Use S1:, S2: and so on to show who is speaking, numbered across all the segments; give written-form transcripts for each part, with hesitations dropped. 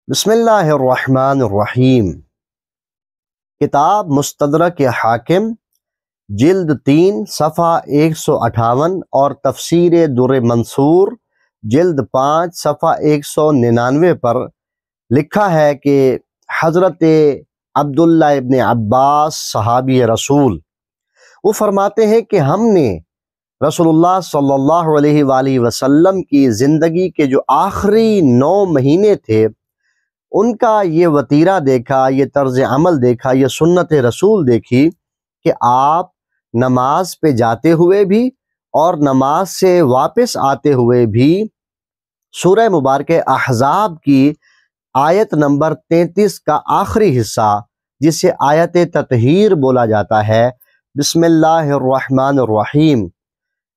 S1: بسم اللہ الرحمن الرحیم۔ کتاب مستدرک حاکم جلد 3 صفحہ 158 اور تفسیر در منصور جلد 5 صفحہ 199 پر لکھا ہے کہ حضرت عبداللہ ابن عباس صحابی رسول وہ فرماتے ہیں کہ ہم نے رسول اللہ صلی اللہ علیہ وآلہ وسلم کی زندگی کے جو آخری 9 مہینے تھے ان کا یہ وتیرہ دیکھا، یہ طرز عمل دیکھا، یہ سنت رسول دیکھی کہ آپ نماز پہ جاتے ہوئے بھی اور نماز سے واپس آتے ہوئے بھی سورہ مبارک احزاب کی آیت نمبر 33 کا آخری حصہ جسے آیت تطہیر بولا جاتا ہے، بسم اللہ الرحمن الرحیم،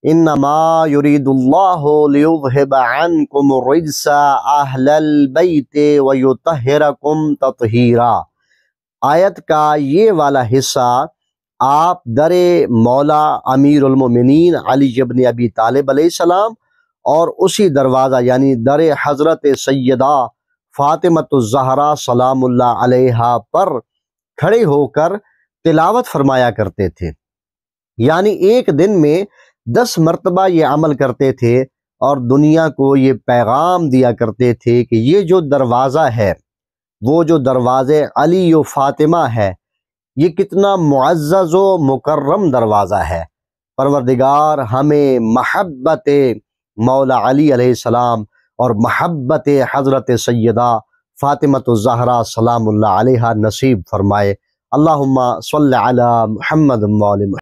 S1: انما یرید اللہ لیذہب عنکم الرجس اہل البیت ویطہرکم تطہیرا، آیت کا یہ والا حصہ آپ در مولا امیر المومنین علی ابن ابی طالب علیہ السلام اور اسی دروازہ یعنی در حضرت سیدہ فاطمۃ الزہرا سلام اللہ علیہا پر کھڑے ہو کر تلاوت فرمایا کرتے تھے، یعنی ایک دن میں 10 مرتبہ یہ عمل کرتے تھے اور دنیا کو یہ پیغام دیا کرتے تھے کہ یہ جو دروازہ ہے، وہ جو دروازے علی و فاطمہ ہے، یہ کتنا معزز و مکرم دروازہ ہے۔ پروردگار ہمیں محبت مولا علی علیہ السلام اور محبت حضرت سیدہ فاطمۃ الزہرا سلام اللہ علیہا نصیب فرمائے۔ اللہم صلی علی محمد و آل محمد۔